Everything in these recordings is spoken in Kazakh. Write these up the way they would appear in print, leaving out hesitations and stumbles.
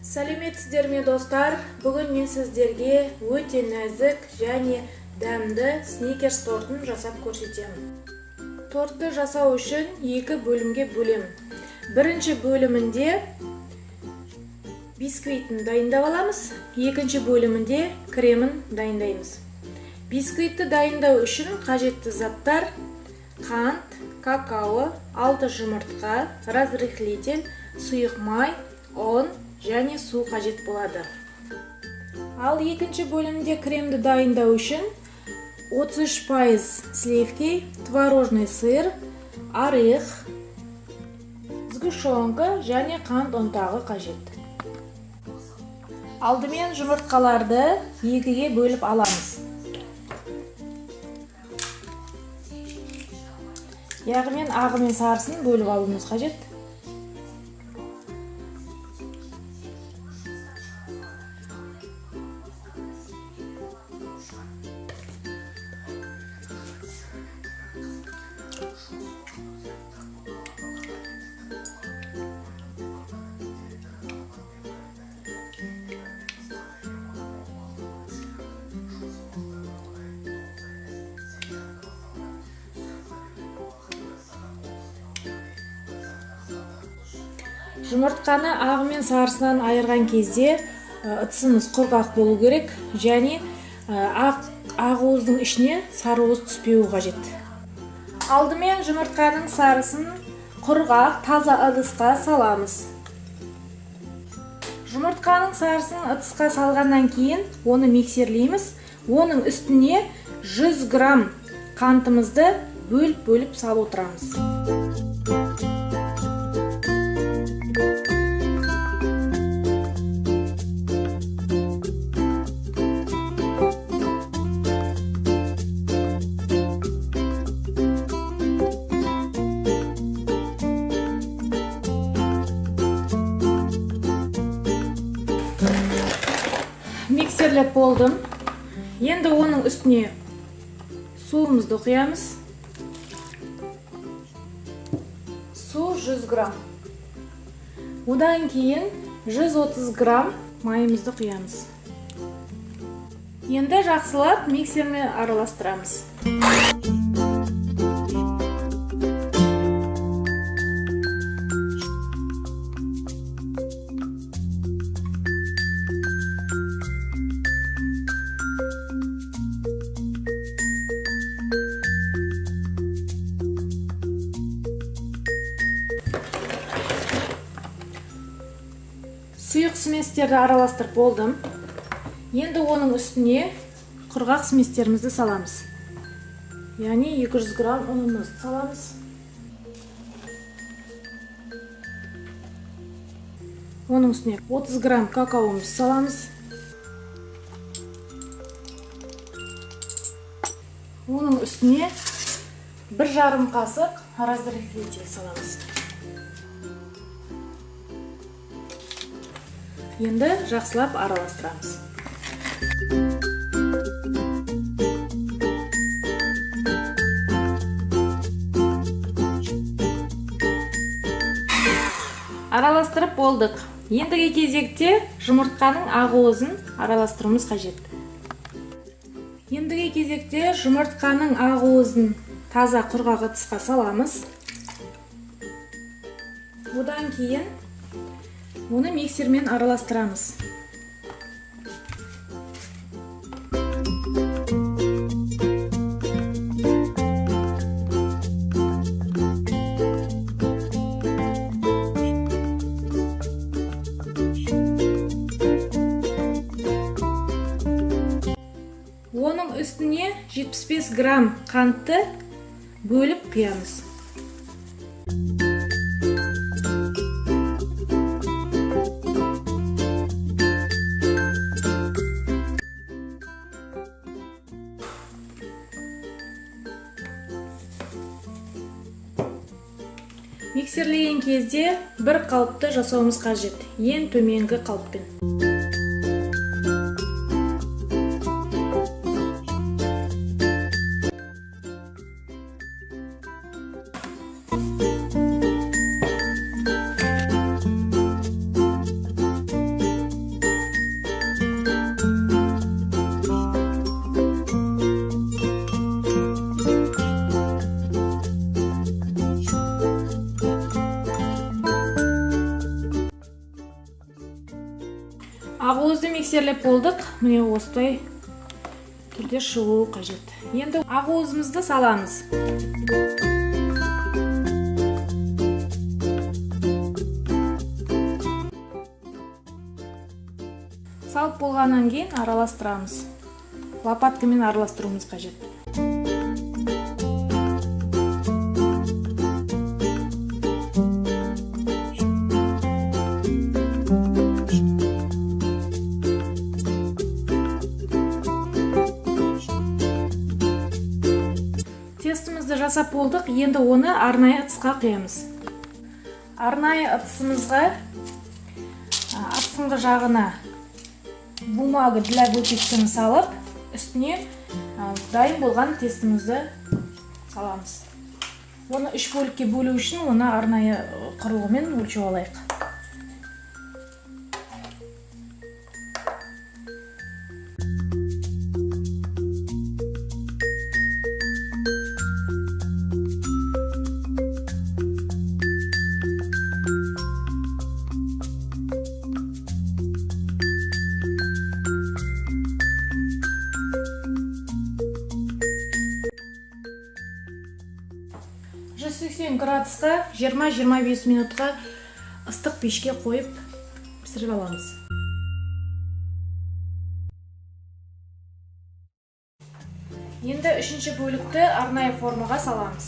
Сәлеметсіздер ме достар? Бүгін мен сіздерге өте нәзік және дәмді сникерс тортын жасап көрсетемін. Тортты жасау үшін екі бөлімге бөлемін. Бірінші бөлімінде бисквитін дайындап аламыз, екінші бөлімінде кремін дайындаймыз. Бисквитті дайындау үшін қажетті заттар: қант, какао, 6 жұмыртқа, разрыхлитель, сұйық май, ұн және су қажет болады. Ал екінші бөлімде кремді дайындау үшін 33% сливки, творожный сыр, орех, сгущенка және қант ұнтағы қажет. Алдымен жұмыртқаларды екіге бөліп аламыз. Яғы мен ағы мен сарысын бөліп алуымыз қажет. Жұмыртқаны ағы мен сарысынан айырған кезде ыдысымыз құрғақ болу керек және ақуыздың ішіне сарыуыз түспеуі қажет. Алдымен жұмыртқаның сарысын құрғақ таза ыдысқа саламыз. Жұмыртқаның сарысын ыдысқа салғаннан кейін оны миксерлейміз. Оның үстіне 100 грамм қантымызды бөліп салып отырамыз. Миксерлеп болдым. Енді оның үстіне суымызды құямыз. Су 100 грамм. Одан кейін 130 грамм майымызды құямыз. Енді жақсылап миксермен араластырамыз. Сұйық сместерді араластырып болдым. Енді оның үстіне құрғақ сместерімізді саламыз. Яғни 200 грамм ұнымызды саламыз. Оның үстіне 30 грамм какаомызды саламыз. Оның үстіне 1,5 қасық разрыхлитель саламыз. Енді жақсылап араластырамыз. Араластырып болдық. Ендігі кезекте жұмыртқаның ақуызын араластыруымыз қажет. Ендігі кезекте жұмыртқаның ақуызын таза құрғақ ыдысқа саламыз. Одан кейін оны миксермен араластырамыз. Оның үстіне 75 грамм қантты бөліп құямыз. Миксерлеген кезде бір қалыпты жасауымыз қажет, ең төменгі қалыппен. Ақуызды миксерлеп болдық. Міне осылай түрде шығуы қажет. Енді ақуызымызды саламыз. Салып болғаннан кейін араластырамыз. Лопаткамен араластыруымыз қажет. Тестімізді жасап болдық. Енді оны арнайы ыдысқа құямыз. Арнайы ыдысымызға астыңғы жағына бумага для выпечканы салып, үстіне дайын болған тестімізді саламыз. Оны 3 бөлікке бөлу үшін оны арнайы құрылғымен өлшеп алайық. Градусқа 20-25 минутқа ыстық пешке қойып пісіріп аламыз. Енді үшінші бөлікті арнайы формаға саламыз.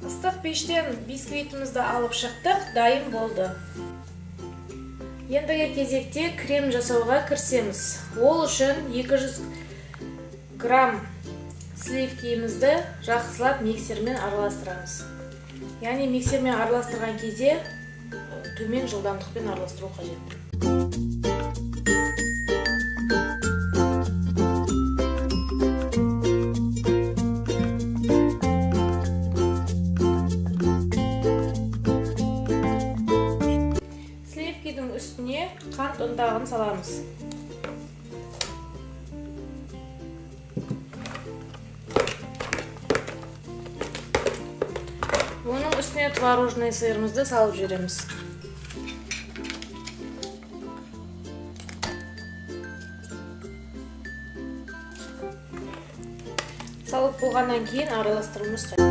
Ыстық пештен бисквитімізді алып шықтық, дайын болды. Ендігі кезекте крем жасауға кірісеміз. Ол үшін 200 грамм сливкімізді жақсылап миксермен араластырамыз. Яғни миксермен араластырған кезде төмен жылдамдықпен араластыру қажет. Үстіне қант ұнтағын саламыз. Оның үстіне творожный сырымызды салып жібереміз. Салып болғаннан кейін араластыруымыз қажет.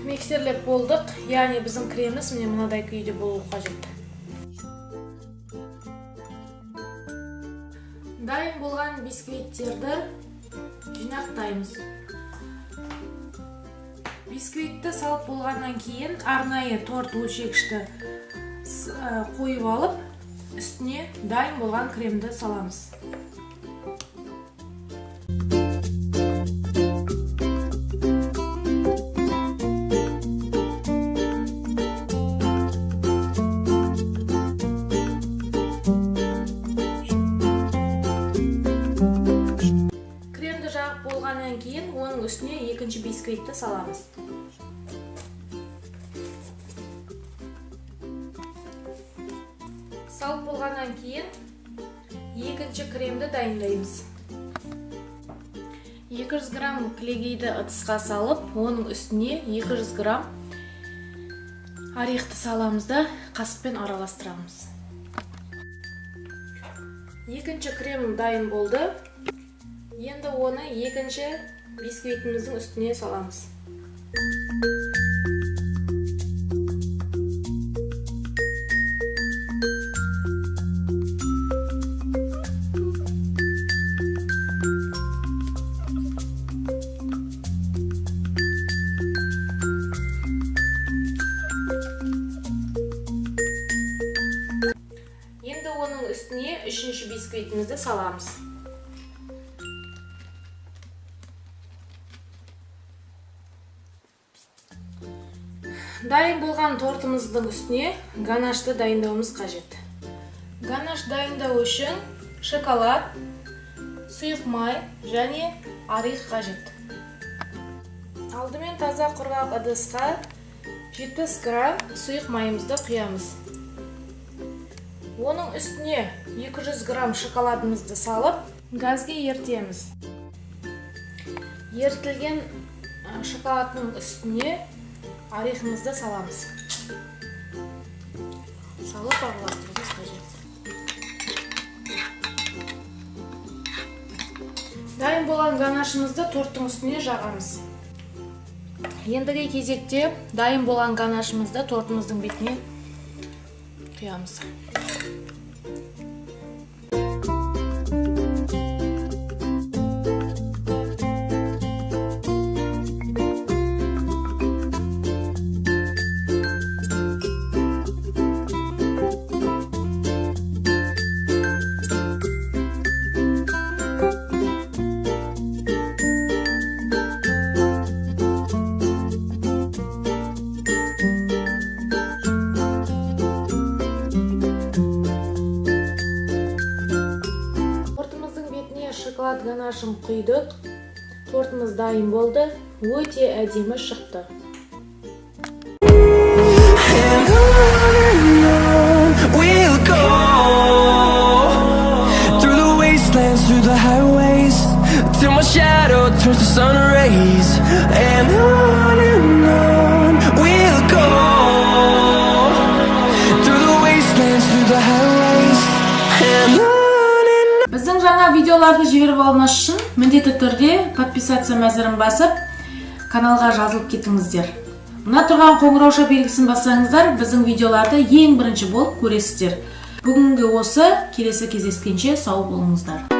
Миксерлеп болдық, яғни біздің креміміз міне мынадай күйде болуы қажет. Дайын болған бисквиттерді жинақтаймыз. Бисквитті салып болғаннан кейін арнайы торт өлшегішті қойып алып, үстіне дайын болған кремді саламыз. Болғаннан кейін оның үстіне екінші бисквитті саламыз. Салып болғаннан кейін екінші кремді дайындаймыз. 200 грамм клегейді ыдысқа салып, оның үстіне 200 грамм орехты саламыз да қасықпен араластырамыз. Екінші крем дайын болды. Енді оны екінші бисквитіміздің үстіне саламыз. Енді оның үстіне үшінші бисквитімізді саламыз. Дайын болған тортымыздың үстіне ганашты дайындауымыз қажет. Ганаш дайындау үшін шоколад, сұйық май және арих қажет. Алдымен таза құрғақ ыдысқа 70 грамм сұйық майымызды құямыз. Оның үстіне 200 грамм шоколадымызды салып, газге ерітеміз. Ерітілген шоколадның үстіне орехімізді саламыз. Салып араластыруымыз қажет. Дайын болған ганашымызды торттың үстіне жағамыз. Ендігі кезекте дайын болған ганашымызды тортымыздың бетіне құямыз. Шоколад ганашын құйдық. Тортымыз дайын болды. Өте әдемі шықты. We'll go through the wastelands, through the highways, till my shadow turns to sun rays. And on we'll go through the wastelands, through the highways. And on. Біздің жаңа видеоларды жіберіп алыңыз үшін міндетті түрде подписация мәзірін басып, каналға жазылып кетіңіздер. Мына тұрған қоңырауша белгісін бассаңыздар, біздің видеоларды ең бірінші болып көресіздер. Бүгінгі осы, келесі кездескенше сау болыңыздар.